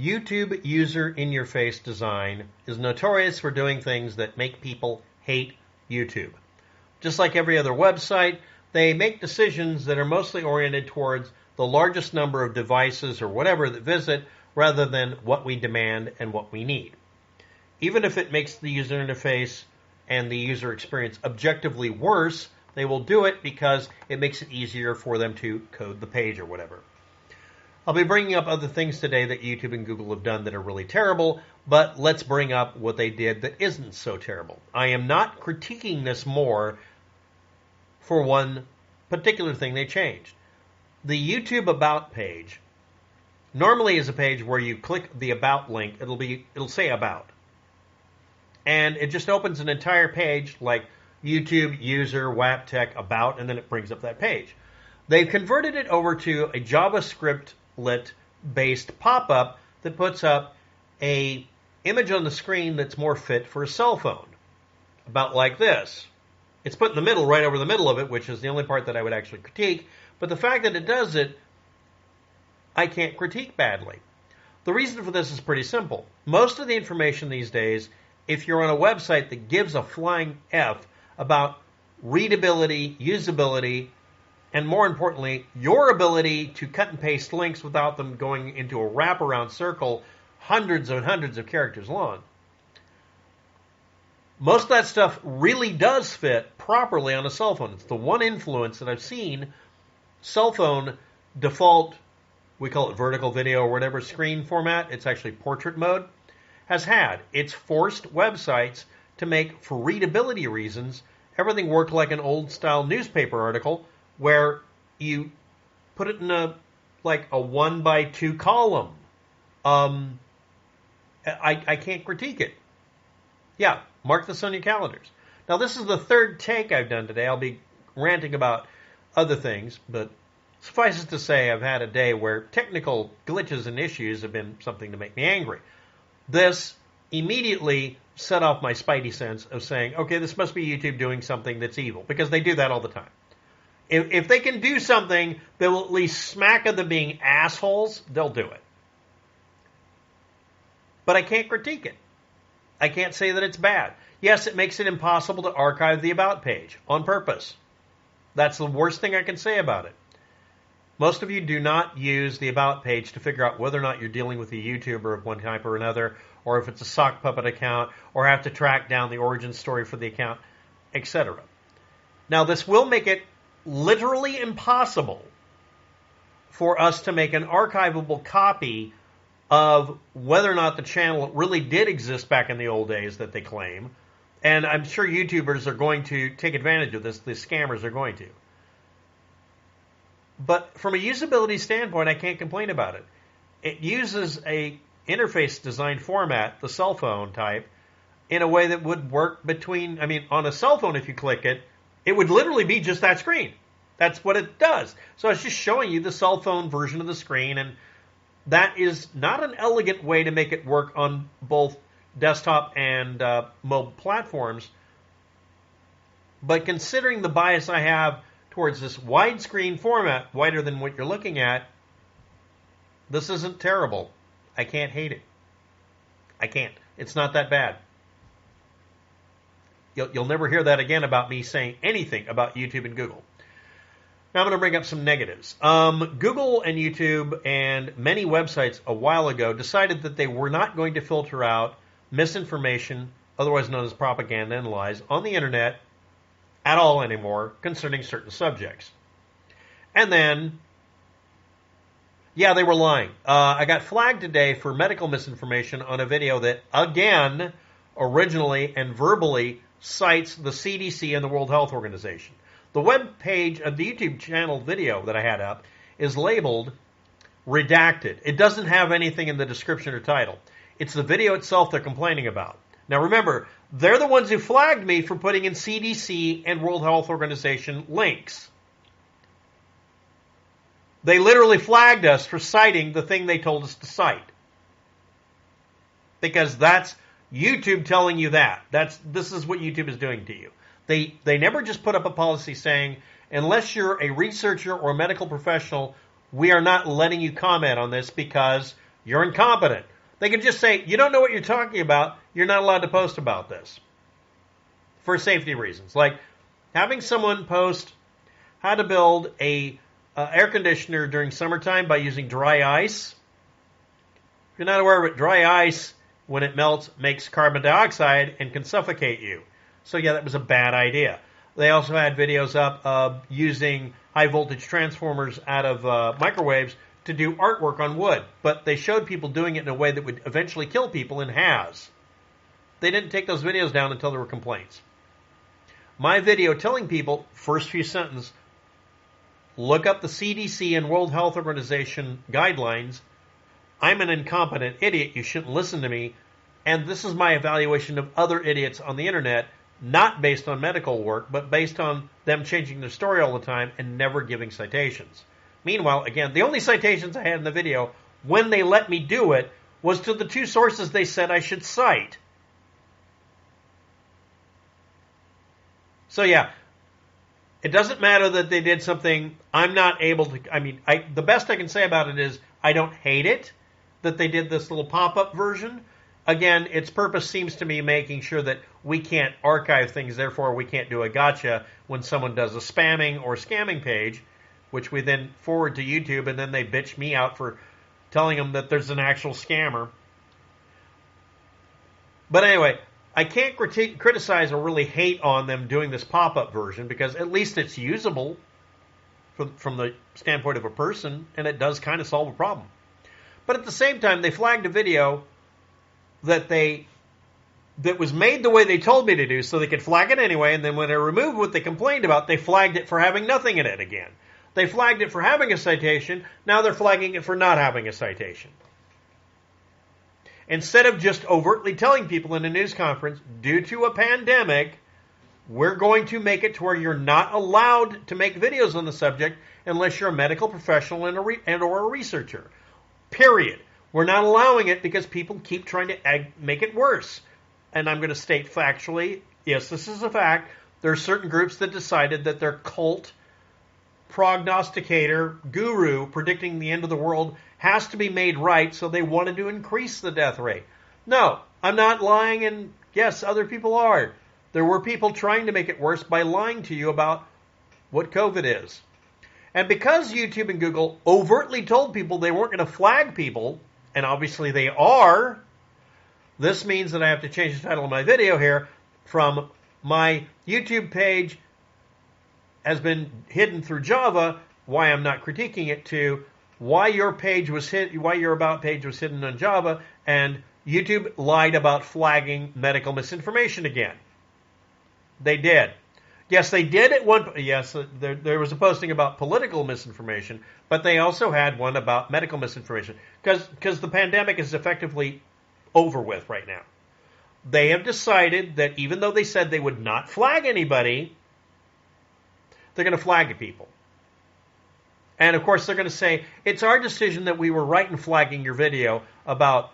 YouTube user in-your-face design is notorious for doing things that make people hate YouTube. Just like every other website, they make decisions that are mostly oriented towards the largest number of devices or whatever that visit, rather than what we demand and what we need. Even if it makes the user interface and the user experience objectively worse, they will do it because it makes it easier for them to code the page or whatever. I'll be bringing up other things today that YouTube and Google have done that are really terrible, but let's bring up what they did that isn't so terrible. I am not critiquing this more for one particular thing they changed. The YouTube About page normally is a page where you click the About link, it'll say About. And it just opens an entire page like YouTube, user, WAP-Tech, About, and then it brings up that page. They've converted it over to a JavaScript-based pop-up that puts up a image on the screen that's more fit for a cell phone. About like this. It's put in the middle, right over the middle of it, which is the only part that I would actually critique. But the fact that it does it, I can't critique badly. The reason for this is pretty simple. Most of the information these days, if you're on a website that gives a flying F about readability, usability, and more importantly, your ability to cut and paste links without them going into a wraparound circle hundreds and hundreds of characters long, most of that stuff really does fit properly on a cell phone. It's the one influence that I've seen cell phone default, we call it vertical video or whatever screen format, it's actually portrait mode, has had. It's forced websites to make, for readability reasons, everything work like an old-style newspaper article where you put it in a 1x2 column. I can't critique it. Yeah, mark this on your calendars. Now, this is the third take I've done today. I'll be ranting about other things, but suffice it to say, I've had a day where technical glitches and issues have been something to make me angry. This immediately set off my spidey sense of saying, okay, this must be YouTube doing something that's evil, because they do that all the time. If they can do something that will at least smack of them being assholes, they'll do it. But I can't critique it. I can't say that it's bad. Yes, it makes it impossible to archive the About page on purpose. That's the worst thing I can say about it. Most of you do not use the About page to figure out whether or not you're dealing with a YouTuber of one type or another, or if it's a sock puppet account, or have to track down the origin story for the account, etc. Now, this will make it literally impossible for us to make an archivable copy of whether or not the channel really did exist back in the old days that they claim. And I'm sure YouTubers are going to take advantage of this. The scammers are going to. But from a usability standpoint, I can't complain about it. It uses a interface design format, the cell phone type, in a way that would work between, on a cell phone, if you click it, it would literally be just that screen. That's what it does. So it's just showing you the cell phone version of the screen, and that is not an elegant way to make it work on both desktop and mobile platforms. But considering the bias I have towards this widescreen format, wider than what you're looking at, this isn't terrible. I can't hate it. I can't. It's not that bad. You'll never hear that again about me saying anything about YouTube and Google. Now I'm going to bring up some negatives. Google and YouTube and many websites a while ago decided that they were not going to filter out misinformation, otherwise known as propaganda and lies, on the internet at all anymore concerning certain subjects. And then, yeah, they were lying. I got flagged today for medical misinformation on a video that, again, originally and verbally cites the CDC and the World Health Organization. The web page of the YouTube channel video that I had up is labeled redacted. It doesn't have anything in the description or title. It's the video itself they're complaining about. Now remember, they're the ones who flagged me for putting in CDC and World Health Organization links. They literally flagged us for citing the thing they told us to cite. Because that's YouTube telling you that. This is what YouTube is doing to you. They never just put up a policy saying, unless you're a researcher or a medical professional, we are not letting you comment on this because you're incompetent, They can just say, you don't know what you're talking about, you're not allowed to post about this. For safety reasons. Like having someone post how to build a air conditioner during summertime by using dry ice. If you're not aware of it, dry ice, when it melts, makes carbon dioxide and can suffocate you. So yeah, that was a bad idea. They also had videos up of using high voltage transformers out of microwaves to do artwork on wood. But they showed people doing it in a way that would eventually kill people, and has. They didn't take those videos down until there were complaints. My video telling people, first few sentences, look up the CDC and World Health Organization guidelines. I'm an incompetent idiot. You shouldn't listen to me. And this is my evaluation of other idiots on the internet, not based on medical work, but based on them changing their story all the time and never giving citations. Meanwhile, again, the only citations I had in the video, when they let me do it, was to the 2 sources they said I should cite. So yeah, it doesn't matter that they did something I'm not able to, the best I can say about it is I don't hate it that they did this little pop-up version. Again, its purpose seems to me making sure that we can't archive things, therefore we can't do a gotcha when someone does a spamming or scamming page, which we then forward to YouTube, and then they bitch me out for telling them that there's an actual scammer. But anyway, I can't criticize or really hate on them doing this pop-up version, because at least it's usable from the standpoint of a person, and it does kind of solve a problem. But at the same time, they flagged a video that was made the way they told me to do, so they could flag it anyway, and then when they removed what they complained about, they flagged it for having nothing in it again. They flagged it for having a citation, now they're flagging it for not having a citation. Instead of just overtly telling people in a news conference, due to a pandemic, we're going to make it to where you're not allowed to make videos on the subject unless you're a medical professional and or a researcher. Period. We're not allowing it because people keep trying to make it worse. And I'm going to state factually, yes, this is a fact. There are certain groups that decided that their cult prognosticator guru predicting the end of the world has to be made right, so they wanted to increase the death rate. No, I'm not lying, and yes, other people are. There were people trying to make it worse by lying to you about what COVID is. And because YouTube and Google overtly told people they weren't going to flag people, and obviously they are, this means that I have to change the title of my video here from my YouTube page has been hidden through Java, why I'm not critiquing it, to why your about page was hidden on Java, and YouTube lied about flagging medical misinformation again. They did. Yes, they did at one. Yes, there was a posting about political misinformation, but they also had one about medical misinformation because the pandemic is effectively over with right now. They have decided that even though they said they would not flag anybody, they're going to flag people. And of course, they're going to say, it's our decision that we were right in flagging your video about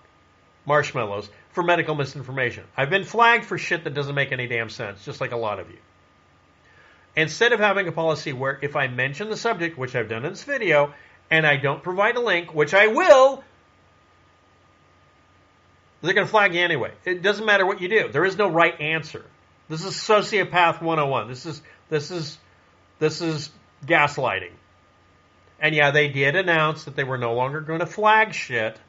marshmallows for medical misinformation. I've been flagged for shit that doesn't make any damn sense, just like a lot of you. Instead of having a policy where if I mention the subject, which I've done in this video, and I don't provide a link, which I will, they're going to flag you anyway. It doesn't matter what you do. There is no right answer. This is sociopath 101. This is gaslighting. And yeah, they did announce that they were no longer going to flag shit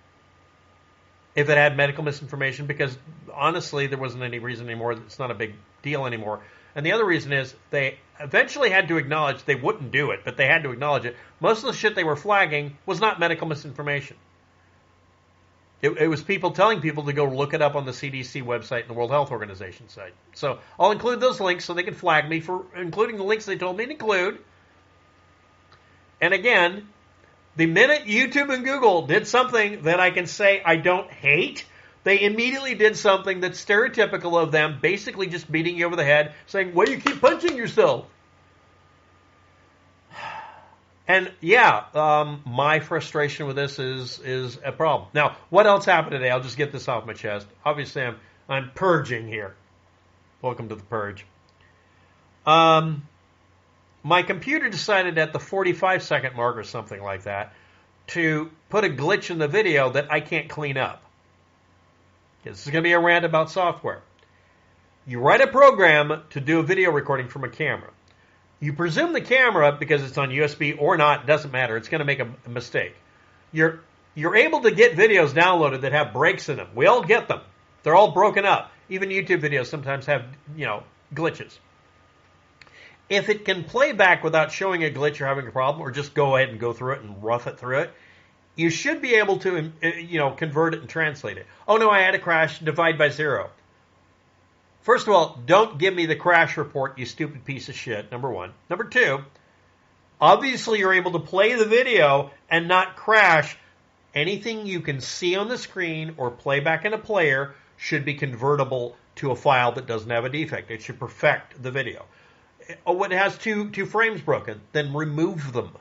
if it had medical misinformation, because honestly, there wasn't any reason anymore. It's not a big deal anymore. And the other reason is they eventually had to acknowledge they wouldn't do it, but they had to acknowledge it. Most of the shit they were flagging was not medical misinformation. It was people telling people to go look it up on the CDC website and the World Health Organization site. So I'll include those links so they can flag me for including the links they told me to include. And again, the minute YouTube and Google did something that I can say I don't hate, they immediately did something that's stereotypical of them, basically just beating you over the head, saying, "Why do you keep punching yourself?" And yeah, my frustration with this is a problem. Now, what else happened today? I'll just get this off my chest. Obviously, I'm purging here. Welcome to the purge. My computer decided at the 45-second mark or something like that to put a glitch in the video that I can't clean up. This is going to be a rant about software. You write a program to do a video recording from a camera. You presume the camera, because it's on USB or not, doesn't matter. It's going to make a mistake. You're able to get videos downloaded that have breaks in them. We all get them. They're all broken up. Even YouTube videos sometimes have, glitches. If it can play back without showing a glitch or having a problem, or just go ahead and go through it and rough it through it, you should be able to, convert it and translate it. Oh no, I had a crash. Divide by 0. First of all, don't give me the crash report, you stupid piece of shit, number one. Number two, obviously you're able to play the video and not crash. Anything you can see on the screen or play back in a player should be convertible to a file that doesn't have a defect. It should perfect the video. Oh, it has two frames broken, then remove them.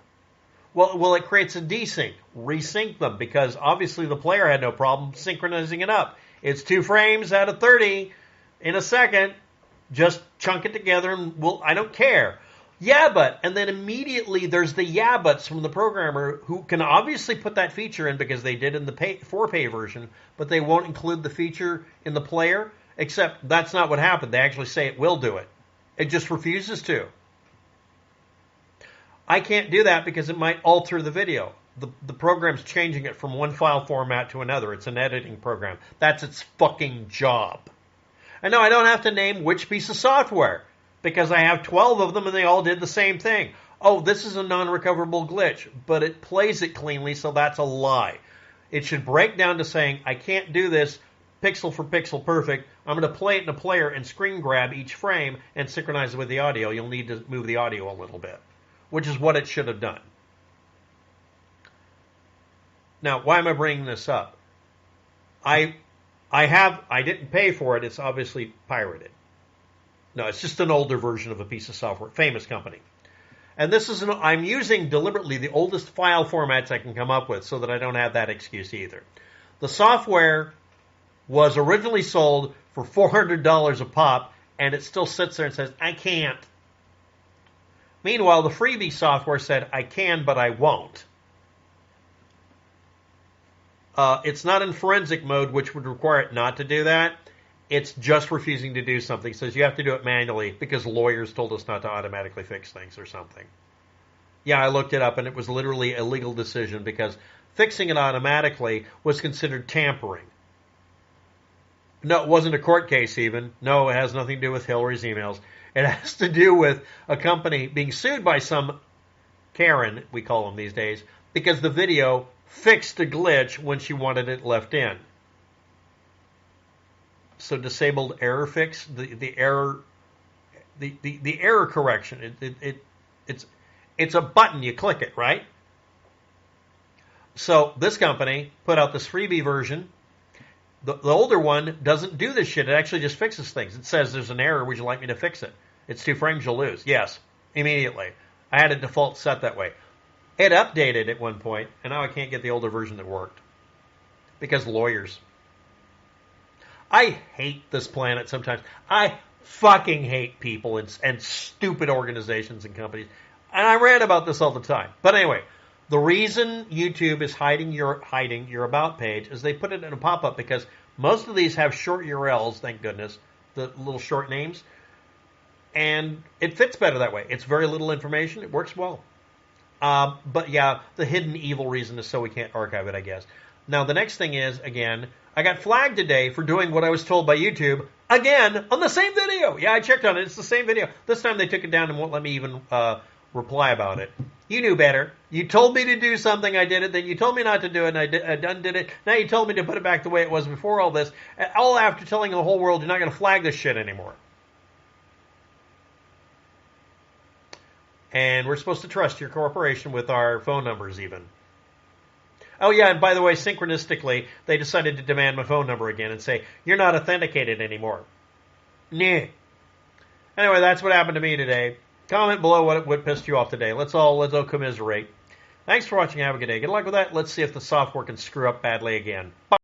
Well, it creates a desync. Resync them, because obviously the player had no problem synchronizing it up. It's 2 frames out of 30 in a second. Just chunk it together and I don't care. Yeah, but, and then immediately there's the yeah buts from the programmer who can obviously put that feature in because they did in the for-pay version, but they won't include the feature in the player, except that's not what happened. They actually say it will do it. It just refuses to. I can't do that because it might alter the video. The program's changing it from one file format to another. It's an editing program. That's its fucking job. And no, I don't have to name which piece of software, because I have 12 of them and they all did the same thing. Oh, this is a non-recoverable glitch, but it plays it cleanly, so that's a lie. It should break down to saying, I can't do this pixel for pixel perfect. I'm going to play it in a player and screen grab each frame and synchronize it with the audio. You'll need to move the audio a little bit, which is what it should have done. Now, why am I bringing this up? I didn't pay for it. It's obviously pirated. No, it's just an older version of a piece of software, famous company. And this is I'm using deliberately the oldest file formats I can come up with so that I don't have that excuse either. The software was originally sold for $400 a pop, and it still sits there and says, I can't. Meanwhile, the freebie software said, I can, but I won't. It's not in forensic mode, which would require it not to do that. It's just refusing to do something. It says you have to do it manually because lawyers told us not to automatically fix things or something. Yeah, I looked it up, and it was literally a legal decision because fixing it automatically was considered tampering. No, it wasn't a court case even. No, it has nothing to do with Hillary's emails. It has to do with a company being sued by some Karen, we call them these days, because the video fixed a glitch when she wanted it left in. So disabled error fix, the error correction. It's a button, you click it, right? So this company put out this freebie version. The older one doesn't do this shit. It actually just fixes things. It says there's an error. Would you like me to fix it? It's 2 frames, you'll lose. Yes, immediately. I had a default set that way. It updated at one point, and now I can't get the older version that worked. Because lawyers. I hate this planet sometimes. I fucking hate people and stupid organizations and companies. And I rant about this all the time. But anyway, the reason YouTube is hiding your About page is they put it in a pop-up because most of these have short URLs, thank goodness, the little short names. And it fits better that way. It's very little information. It works well. But yeah, the hidden evil reason is so we can't archive it, I guess. Now, the next thing is, again, I got flagged today for doing what I was told by YouTube, again, on the same video. Yeah, I checked on it. It's the same video. This time they took it down and won't let me even reply about it. You knew better. You told me to do something, I did it. Then you told me not to do it, and I undid it. Now you told me to put it back the way it was before all this. All after telling the whole world you're not going to flag this shit anymore. And we're supposed to trust your corporation with our phone numbers even. Oh yeah, and by the way, synchronistically, they decided to demand my phone number again and say, you're not authenticated anymore. Nah. Anyway, that's what happened to me today. Comment below what pissed you off today. Let's all commiserate. Thanks for watching. Have a good day. Good luck with that. Let's see if the software can screw up badly again. Bye.